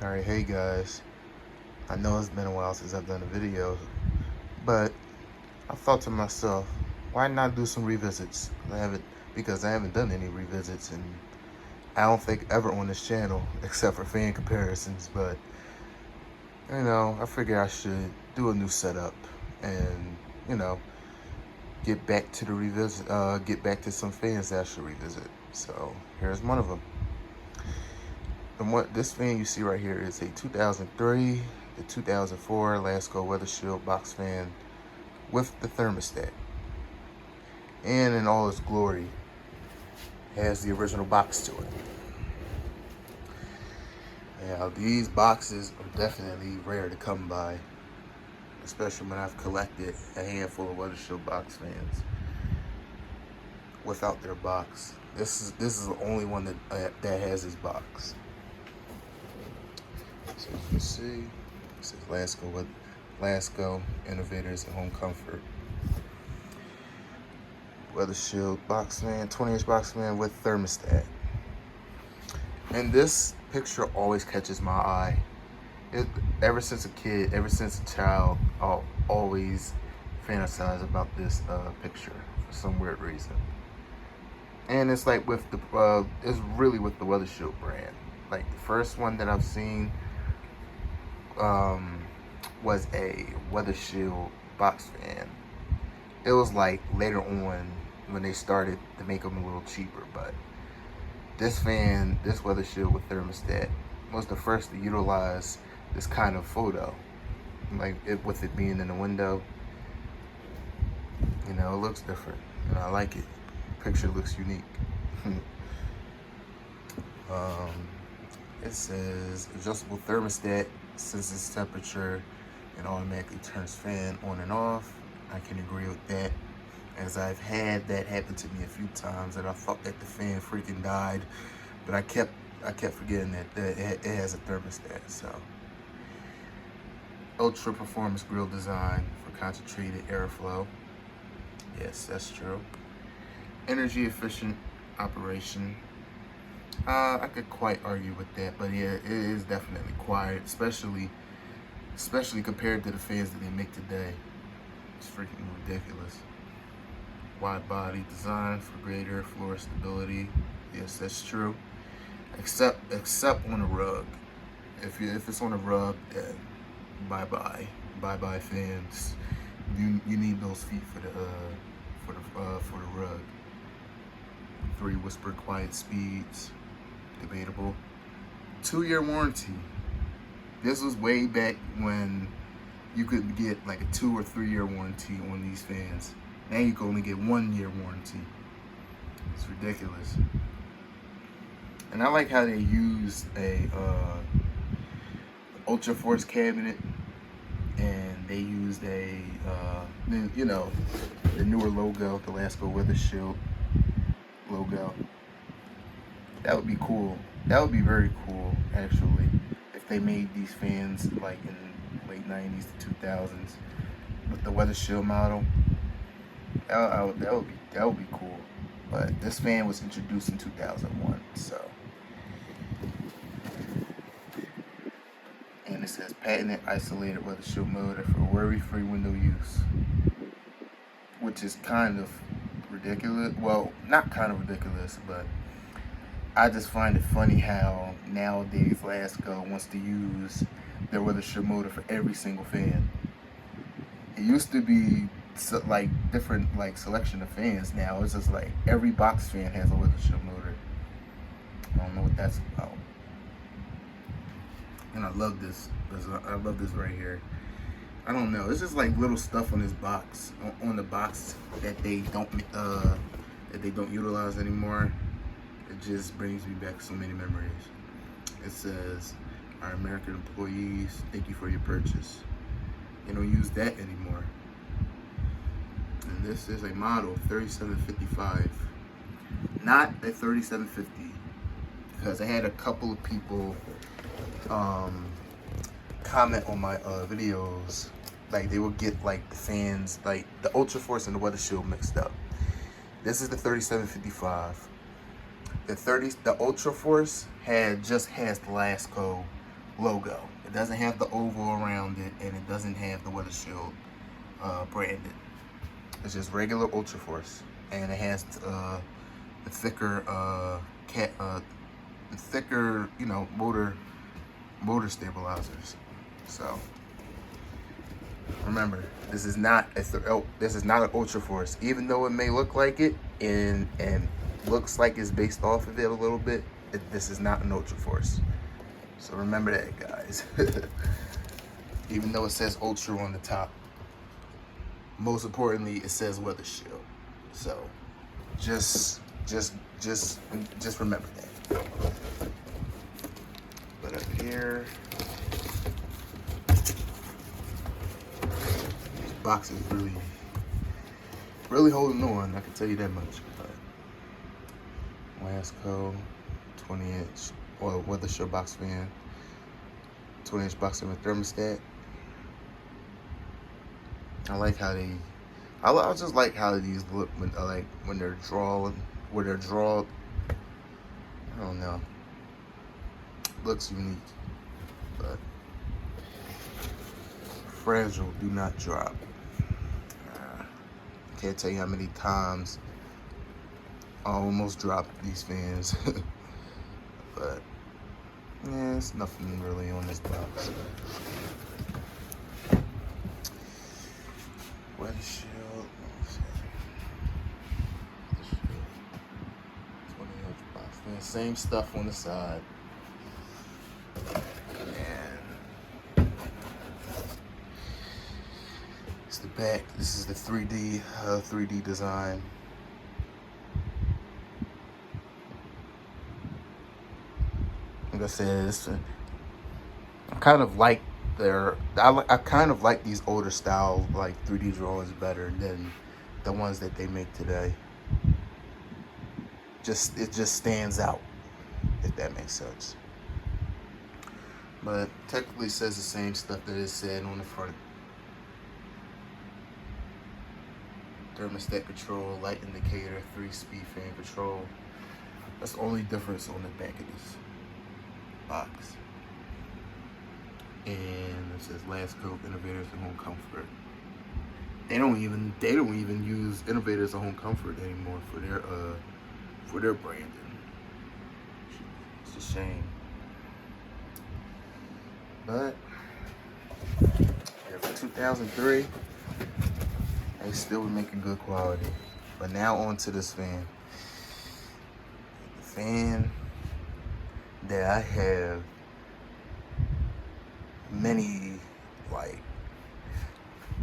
Alright, hey guys. I know it's been a while since I've done a video, but I thought to myself, why not do some revisits? Because I haven't done any revisits, and I don't think ever on this channel, except for fan comparisons. But I figure I should do a new setup and you know get back to the revisit, get back to some fans that I should revisit. So here's one of them. This fan you see right here is a 2003 to 2004 Lasko Weather-Shield Box Fan with the thermostat. And in all its glory, has the original box to it. Now, these boxes are definitely rare to come by, especially when I've collected a handful of Weather-Shield Box Fans without their box. This is the only one that has his box. So you can see, it says Lasko Innovators and Home Comfort. Weather-Shield Box Fan, 20-inch box fan with thermostat. And this picture always catches my eye. Ever since a kid, ever since a child, I'll always fantasize about this picture for some weird reason. And it's like it's really with the Weather-Shield brand. Like the first one that I've seen was a Weather-Shield box fan. It was like later on when they started to make them a little cheaper, but this Weather-Shield with thermostat was the first to utilize this kind of photo, with it being in the window. It looks different, and I like it. The picture looks unique. It says adjustable thermostat, senses temperature, and automatically turns fan on and off. I can agree with that, as I've had that happen to me a few times, that I thought that the fan freaking died, but I kept forgetting that it has a thermostat. So, ultra performance grill design for concentrated airflow. Yes, that's true. Energy efficient operation. I could quite argue with that, but yeah, it is definitely quiet, especially compared to the fans that they make today. It's freaking ridiculous. Wide body design for greater floor stability. Yes, that's true. Except on a rug. If it's on a rug, then bye bye fans. You need those feet for the rug. 3 whispered quiet speeds. Debatable. 2-year warranty. This was way back when you could get like a 2 or 3-year warranty on these fans. Now you can only get 1-year warranty. It's ridiculous. And I like how they used a Ultra Force cabinet, and they used the newer logo, the Lasko Weather-Shield logo. That would be cool. That would be very cool, actually, if they made these fans like in late 90s to 2000s with the Weather-Shield model. That would be cool. But this fan was introduced in 2001, so. And it says patented isolated Weather-Shield motor for worry-free window use, which is kind of ridiculous. Well, not kind of ridiculous, but I just find it funny how nowadays Lasko wants to use their Weather-Shield motor for every single fan. It used to be different selection of fans. Now it's just like every box fan has a Weather-Shield motor. I don't know what that's about. And I love this. I love this right here. I don't know. It's just like little stuff on this box, on the box that they don't utilize anymore. It just brings me back so many memories. It says, "Our American employees, thank you for your purchase." They don't use that anymore. And this is a model 3755, not a 3750, because I had a couple of people comment on my videos, like they would get like the fans, like the Ultra Force and the Weather-Shield mixed up. This is the 3755. The Ultra Force has the Lasko logo. It doesn't have the oval around it, and it doesn't have the Weather-Shield branded. It's just regular Ultra Force, and it has the thicker, you know, motor stabilizers. So remember, this is not an Ultra Force, even though it may look like it and looks like it's based off of it a little bit. This is not an Ultra Force. So remember that, guys. Even though it says Ultra on the top, most importantly, it says Weather-Shield. So just remember that. But up here, this box is really holding on. I can tell you that much. But Lasko 20-inch Weather-Shield Box Fan, 20-inch box fan with thermostat. I just like how these look when they're drawn. I don't know. Looks unique, but fragile. Do not drop. Can't tell you how many times I almost dropped these fans. But yeah, there's nothing really on this box. Weather-Shield. 20-inch box fan. Same stuff on the side. And it's the back. This is the 3D design. Like I said, I kind of like I kind of like these older style like 3D drawings better than the ones that they make today. It just stands out, if that makes sense. But technically says the same stuff that it said on the front. Thermostat control, light indicator, 3-speed fan control. That's the only difference on the back of this box. And it says Lasko Innovators of Home Comfort. They don't even use Innovators of Home Comfort anymore for their branding. It's a shame. But yeah, for 2003, they still were making good quality. But now on to this fan. The fan that I have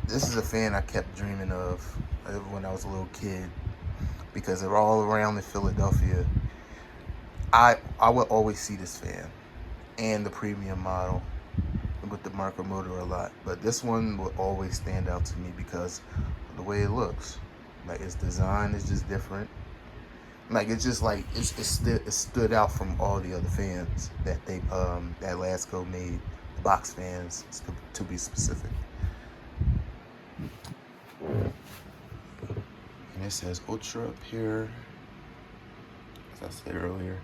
this is a fan I kept dreaming of when I was a little kid, because they're all around in Philadelphia. I would always see this fan and the premium model with the marker motor a lot, but this one will always stand out to me because of the way it looks. Like, its design is just different. Like, it's just like it stood out from all the other fans that that Lasko made, the box fans to be specific. And it says Ultra up here, as I said earlier.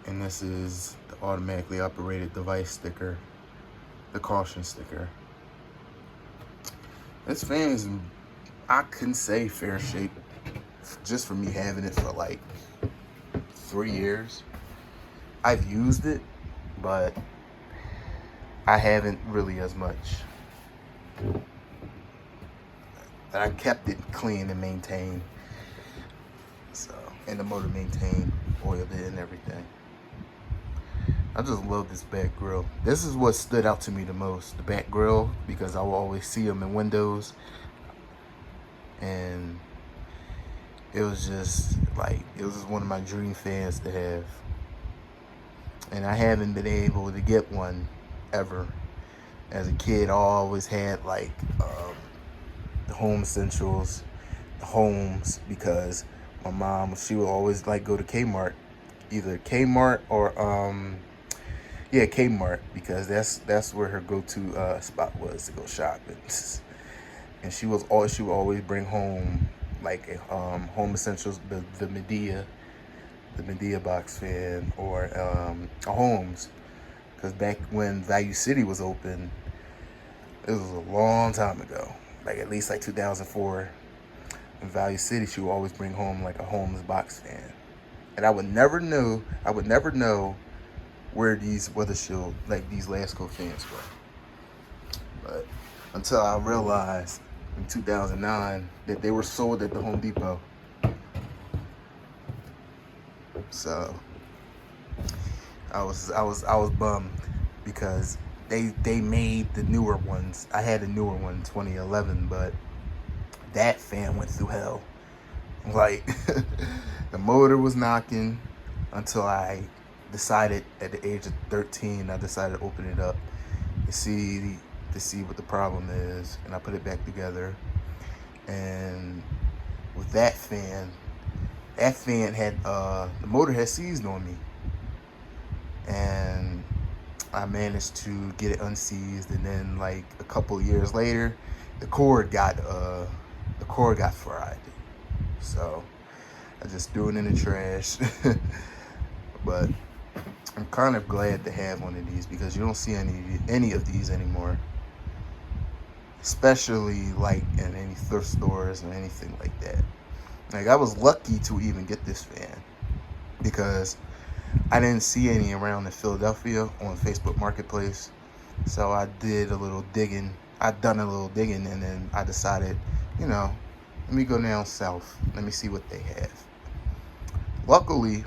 And this is the automatically operated device sticker, the caution sticker. This fan is, I couldn't say fair shape, just for me having it for like 3 years. I've used it, but I haven't really as much. And I kept it clean and maintained. So, and the motor maintained, oiled it and everything. I just love this back grill. This is what stood out to me the most, the back grill, because I will always see them in windows. And it was just one of my dream fans to have. And I haven't been able to get one ever. As a kid, I always had like the home essentials, the homes, because my mom, she would always like go to Kmart, either Kmart or Kmart, because that's where her go-to spot was to go shopping. And she would always bring home like home essentials, the Medea box fan, or a Holmes, Because back when Value City was open, it was a long time ago. Like at least like 2004. In Value City, she would always bring home like a homeless box fan. And I would never know where these Weather-Shield, like these Lasko fans were. But until I realized in 2009 that they were sold at the Home Depot. So I was bummed because they made the newer ones. I had a newer one in 2011, but that fan went through hell. Like the motor was knocking until I decided at the age of 13, I decided to open it up to see what the problem is, and I put it back together. And with that fan had the motor had seized on me, and I managed to get it unseized. And then like a couple of years later, the cord got fried. So I just threw it in the trash. But I'm kind of glad to have one of these because you don't see any of these anymore, especially like in any thrift stores or anything like that. Like I was lucky to even get this fan because I didn't see any around in Philadelphia on Facebook Marketplace. So I did a little digging. I'd done a little digging, and then I decided, let me go down south. Let me see what they have. Luckily,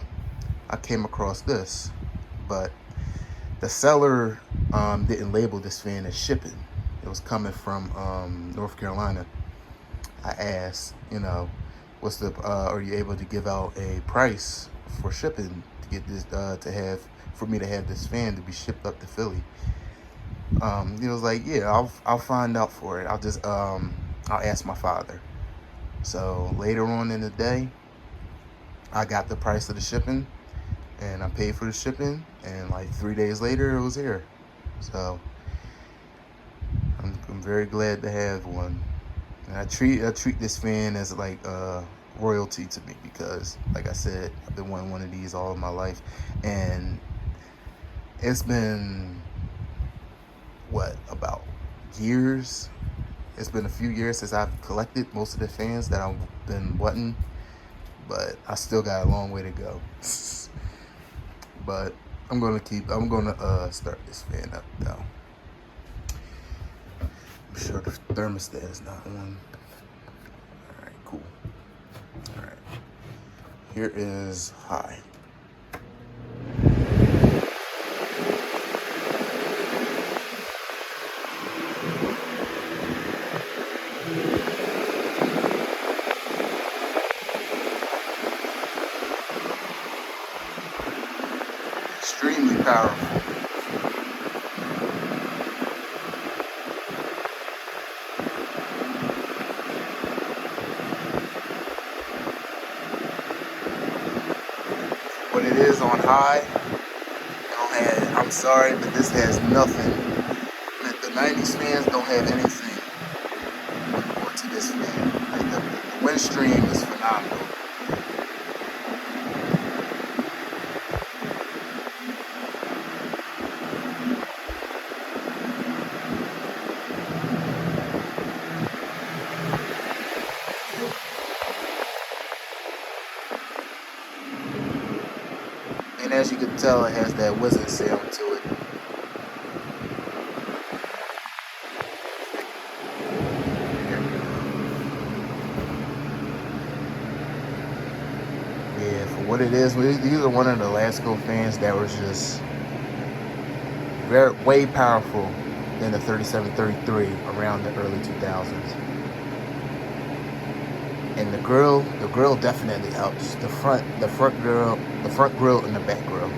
I came across this, but the seller didn't label this fan as shipping. It was coming from North Carolina. I asked, what's the are you able to give out a price for shipping to get this for me to have this fan to be shipped up to Philly? He was like, yeah, I'll find out for it. I'll ask my father. So later on in the day, I got the price of the shipping, and I paid for the shipping, and like 3 days later, it was here. So I'm very glad to have one. And I treat this fan as like royalty to me because, like I said, I've been wanting one of these all of my life, and it's been about years. It's been a few years since I've collected most of the fans that I've been wanting, but I still got a long way to go. But I'm gonna start this fan up though. I'm sure the thermostat is not on. Alright, cool. Alright. Here is high. Extremely powerful. What it is on high, I'm sorry, but this has nothing. The 90s fans don't have anything onto this fan. Like the wind stream is phenomenal. And as you can tell, it has that wizard sound to it. Yeah, for what it is, these are one of the Lasko fans that was just way powerful than the 3733 around the early 2000s. And the grill definitely helps. The front grill and the back grill.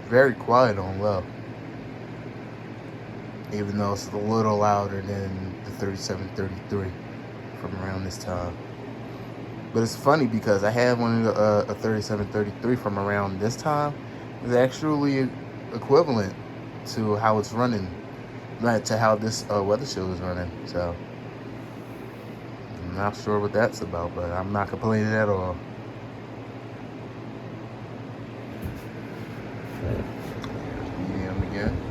Very quiet on low. even though it's a little louder than the 3733 from around this time. But it's funny because I had one of a 3733 from around this time. It's actually equivalent to how it's running, not to how this weather shield is running. So I'm not sure what that's about, but I'm not complaining at all. Medium again.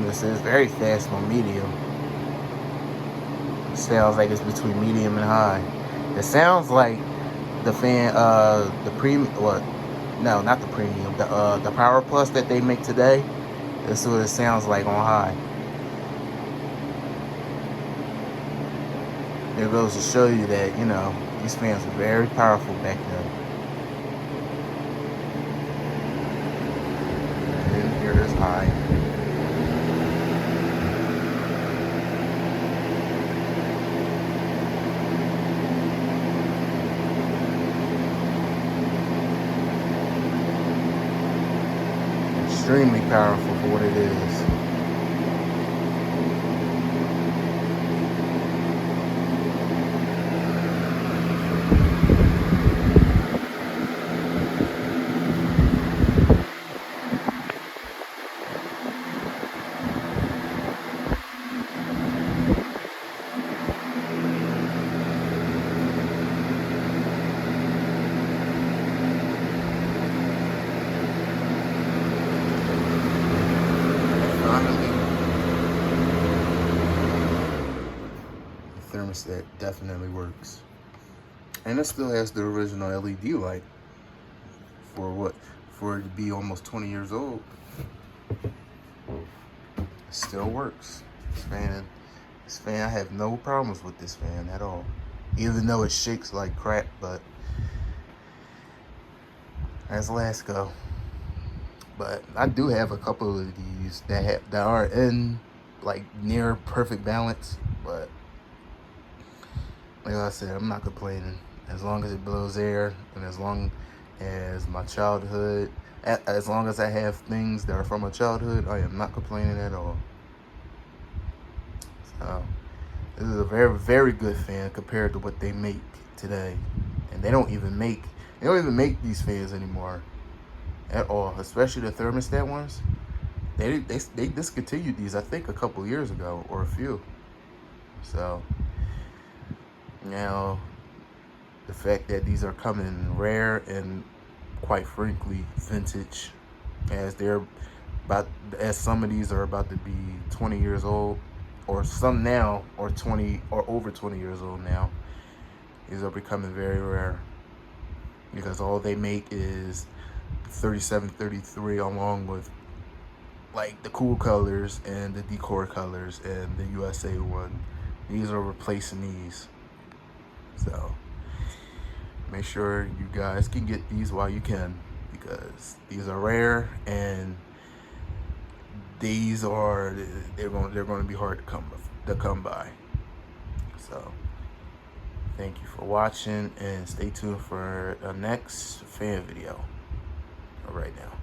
This is very fast on medium. It sounds like it's between medium and high. It sounds like the fan, the premium, what? No, not the premium. The Power Plus that they make today. That's what it sounds like on high. It goes to show you that, you know, these fans were very powerful back then. And here it is high. Extremely powerful for what it is. Thermostat definitely works, and it still has the original LED light for what, for it to be almost 20 years old. It still works. This fan, I have no problems with this fan at all, even though it shakes like crap. But that's Lasko. But I do have a couple of these that are in like near perfect balance, but like I said, I'm not complaining. As long as it blows air, and as long as my childhood, as long as I have things that are from my childhood, I am not complaining at all. So this is a very, very good fan compared to what they make today. And they don't even make these fans anymore at all, especially the thermostat ones. They discontinued these, I think, a couple years ago, or a few. So now the fact that these are coming rare and quite frankly vintage, as some of these are about to be 20 years old, or some now, or 20 or over 20 years old now. These are becoming very rare because all they make is 3733 along with like the cool colors and the decor colors and the USA one. These are replacing these. So make sure you guys can get these while you can, because these are rare, and these are they're going to be hard to come by. So thank you for watching, and stay tuned for the next fan video right now.